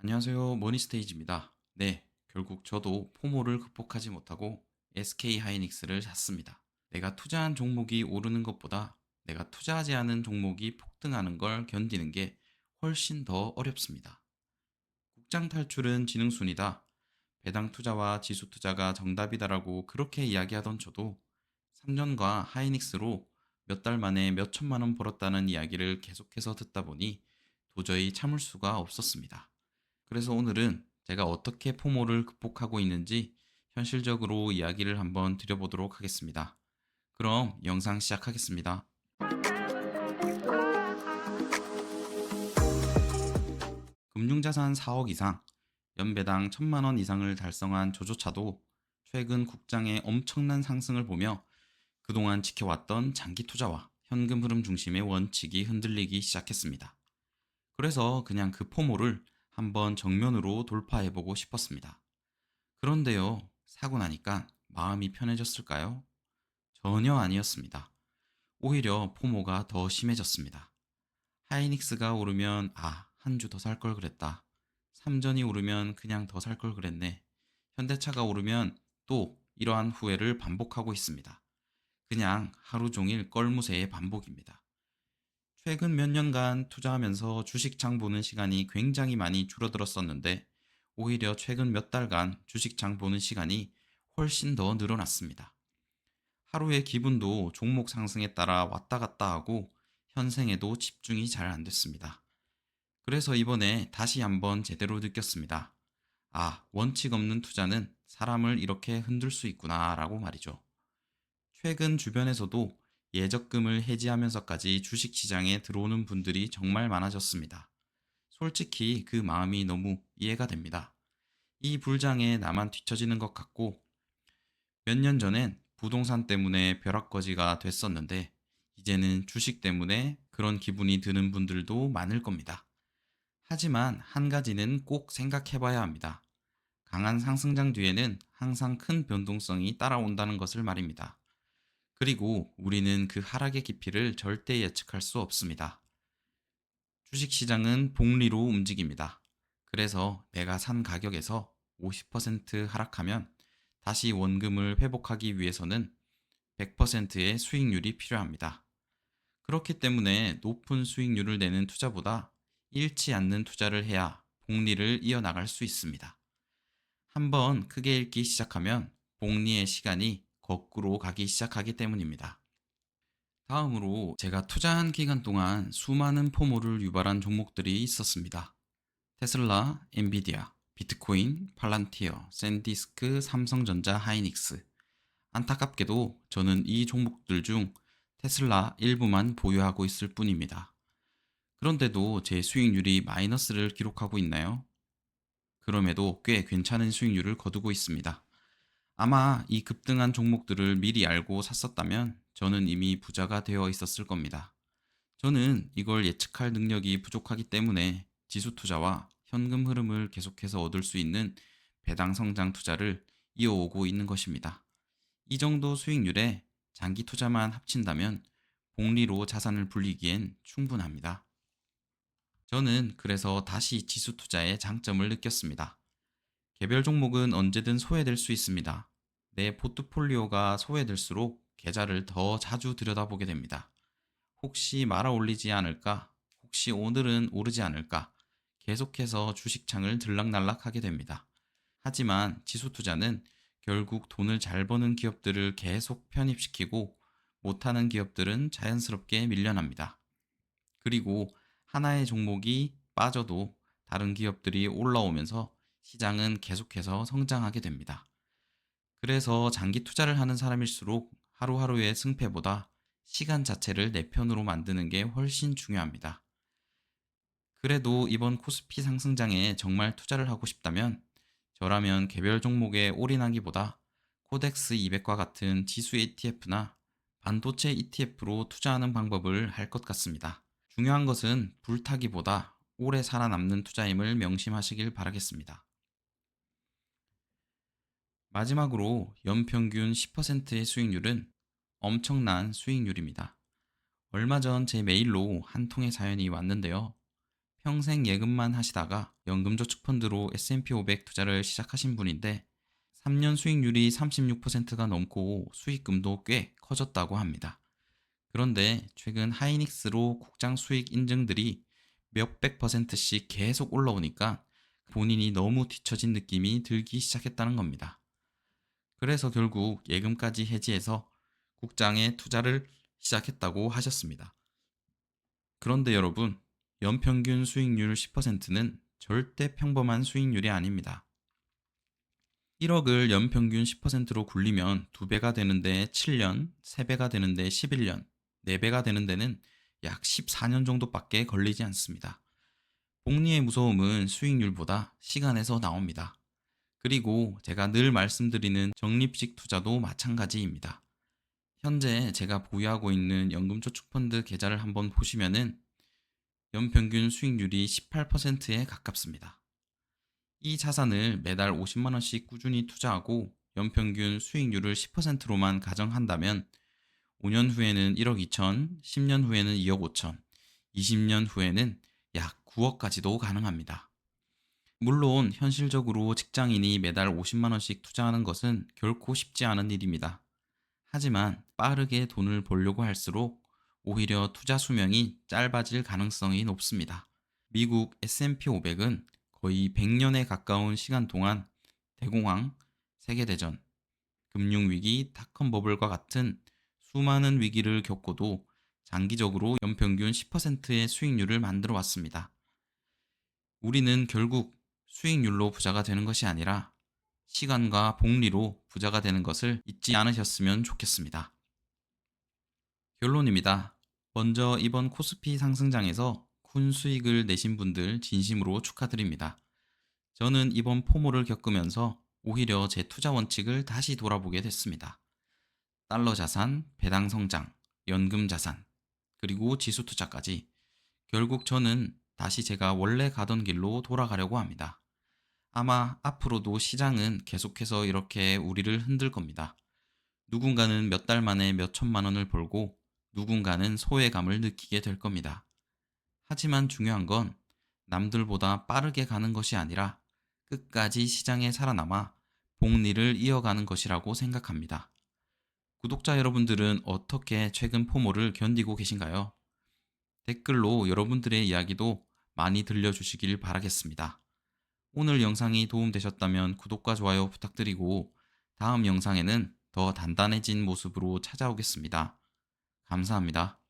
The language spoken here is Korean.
안녕하세요. 머니스테이지입니다. 네, 결국 저도 포모를 극복하지 못하고 SK 하이닉스를 샀습니다. 내가 투자한 종목이 오르는 것보다 내가 투자하지 않은 종목이 폭등하는 걸 견디는 게 훨씬 더 어렵습니다. 국장 탈출은 지능순이다. 배당 투자와 지수 투자가 정답이다라고 그렇게 이야기하던 저도 3년과 하이닉스로 몇 달 만에 몇 천만 원 벌었다는 이야기를 계속해서 듣다 보니 도저히 참을 수가 없었습니다. 그래서 오늘은 제가 어떻게 포모를 극복하고 있는지 현실적으로 이야기를 한번 드려보도록 하겠습니다. 그럼 영상 시작하겠습니다. 금융자산 4억 이상, 연배당 1천만 원 이상을 달성한 저조차도 최근 국장의 엄청난 상승을 보며 그동안 지켜왔던 장기 투자와 현금 흐름 중심의 원칙이 흔들리기 시작했습니다. 그래서 그냥 그 포모를 한번 정면으로 돌파해보고 싶었습니다. 그런데요, 사고 나니까 마음이 편해졌을까요? 전혀 아니었습니다. 오히려 포모가 더 심해졌습니다. 하이닉스가 오르면 한 주 더 살 걸 그랬다. 삼전이 오르면 그냥 더 살 걸 그랬네. 현대차가 오르면 또 이러한 후회를 반복하고 있습니다. 그냥 하루 종일 껄무새의 반복입니다. 최근 몇 년간 투자하면서 주식창 보는 시간이 굉장히 많이 줄어들었었는데 오히려 최근 몇 달간 주식창 보는 시간이 훨씬 더 늘어났습니다. 하루의 기분도 종목 상승에 따라 왔다 갔다 하고 현생에도 집중이 잘 안 됐습니다. 그래서 이번에 다시 한번 제대로 느꼈습니다. 원칙 없는 투자는 사람을 이렇게 흔들 수 있구나 라고 말이죠. 최근 주변에서도 예적금을 해지하면서까지 주식시장에 들어오는 분들이 정말 많아졌습니다. 솔직히 그 마음이 너무 이해가 됩니다. 이 불장에 나만 뒤처지는 것 같고 몇 년 전엔 부동산 때문에 벼락거지가 됐었는데 이제는 주식 때문에 그런 기분이 드는 분들도 많을 겁니다. 하지만 한 가지는 꼭 생각해 봐야 합니다. 강한 상승장 뒤에는 항상 큰 변동성이 따라온다는 것을 말입니다. 그리고 우리는 그 하락의 깊이를 절대 예측할 수 없습니다. 주식시장은 복리로 움직입니다. 그래서 내가 산 가격에서 50% 하락하면 다시 원금을 회복하기 위해서는 100%의 수익률이 필요합니다. 그렇기 때문에 높은 수익률을 내는 투자보다 잃지 않는 투자를 해야 복리를 이어나갈 수 있습니다. 한번 크게 읽기 시작하면 복리의 시간이 거꾸로 가기 시작하기 때문입니다. 다음으로 제가 투자한 기간 동안 수많은 포모를 유발한 종목들이 있었습니다. 테슬라, 엔비디아, 비트코인, 팔란티어, 샌디스크, 삼성전자, 하이닉스. 안타깝게도 저는 이 종목들 중 테슬라 일부만 보유하고 있을 뿐입니다. 그런데도 제 수익률이 마이너스를 기록하고 있나요? 그럼에도 꽤 괜찮은 수익률을 거두고 있습니다. 아마 이 급등한 종목들을 미리 알고 샀었다면 저는 이미 부자가 되어 있었을 겁니다. 저는 이걸 예측할 능력이 부족하기 때문에 지수 투자와 현금 흐름을 계속해서 얻을 수 있는 배당 성장 투자를 이어오고 있는 것입니다. 이 정도 수익률에 장기 투자만 합친다면 복리로 자산을 불리기엔 충분합니다. 저는 그래서 다시 지수 투자의 장점을 느꼈습니다. 개별 종목은 언제든 소외될 수 있습니다. 내 포트폴리오가 소외될수록 계좌를 더 자주 들여다보게 됩니다. 혹시 말아 올리지 않을까? 혹시 오늘은 오르지 않을까? 계속해서 주식창을 들락날락하게 됩니다. 하지만 지수 투자는 결국 돈을 잘 버는 기업들을 계속 편입시키고 못하는 기업들은 자연스럽게 밀려납니다. 그리고 하나의 종목이 빠져도 다른 기업들이 올라오면서 시장은 계속해서 성장하게 됩니다. 그래서 장기 투자를 하는 사람일수록 하루하루의 승패보다 시간 자체를 내 편으로 만드는 게 훨씬 중요합니다. 그래도 이번 코스피 상승장에 정말 투자를 하고 싶다면 저라면 개별 종목에 올인하기보다 코덱스 200과 같은 지수 ETF나 반도체 ETF로 투자하는 방법을 할 것 같습니다. 중요한 것은 불타기보다 오래 살아남는 투자임을 명심하시길 바라겠습니다. 마지막으로 연평균 10%의 수익률은 엄청난 수익률입니다. 얼마 전 제 메일로 한 통의 사연이 왔는데요. 평생 예금만 하시다가 연금저축펀드로 S&P 500 투자를 시작하신 분인데 3년 수익률이 36%가 넘고 수익금도 꽤 커졌다고 합니다. 그런데 최근 하이닉스로 국장 수익 인증들이 몇백 퍼센트씩 계속 올라오니까 본인이 너무 뒤처진 느낌이 들기 시작했다는 겁니다. 그래서 결국 예금까지 해지해서 국장에 투자를 시작했다고 하셨습니다. 그런데 여러분, 연평균 수익률 10%는 절대 평범한 수익률이 아닙니다. 1억을 연평균 10%로 굴리면 2배가 되는데 7년, 3배가 되는데 11년, 4배가 되는 데는 약 14년 정도밖에 걸리지 않습니다. 복리의 무서움은 수익률보다 시간에서 나옵니다. 그리고 제가 늘 말씀드리는 적립식 투자도 마찬가지입니다. 현재 제가 보유하고 있는 연금저축펀드 계좌를 한번 보시면은 연평균 수익률이 18%에 가깝습니다. 이 자산을 매달 50만 원씩 꾸준히 투자하고 연평균 수익률을 10%로만 가정한다면 5년 후에는 1억 2천, 10년 후에는 2억 5천, 20년 후에는 약 9억까지도 가능합니다. 물론 현실적으로 직장인이 매달 50만 원씩 투자하는 것은 결코 쉽지 않은 일입니다. 하지만 빠르게 돈을 벌려고 할수록 오히려 투자 수명이 짧아질 가능성이 높습니다. 미국 S&P 500은 거의 100년에 가까운 시간 동안 대공황, 세계대전, 금융위기, 닷컴 버블과 같은 수많은 위기를 겪고도 장기적으로 연평균 10%의 수익률을 만들어 왔습니다. 우리는 결국 수익률로 부자가 되는 것이 아니라 시간과 복리로 부자가 되는 것을 잊지 않으셨으면 좋겠습니다. 결론입니다. 먼저 이번 코스피 상승장에서 큰 수익을 내신 분들 진심으로 축하드립니다. 저는 이번 포모를 겪으면서 오히려 제 투자 원칙을 다시 돌아보게 됐습니다. 달러 자산, 배당 성장, 연금 자산, 그리고 지수 투자까지 결국 저는 다시 제가 원래 가던 길로 돌아가려고 합니다. 아마 앞으로도 시장은 계속해서 이렇게 우리를 흔들 겁니다. 누군가는 몇 달 만에 몇 천만 원을 벌고 누군가는 소외감을 느끼게 될 겁니다. 하지만 중요한 건 남들보다 빠르게 가는 것이 아니라 끝까지 시장에 살아남아 복리를 이어가는 것이라고 생각합니다. 구독자 여러분들은 어떻게 최근 포모를 견디고 계신가요? 댓글로 여러분들의 이야기도 많이 들려주시길 바라겠습니다. 오늘 영상이 도움되셨다면 구독과 좋아요 부탁드리고 다음 영상에는 더 단단해진 모습으로 찾아오겠습니다. 감사합니다.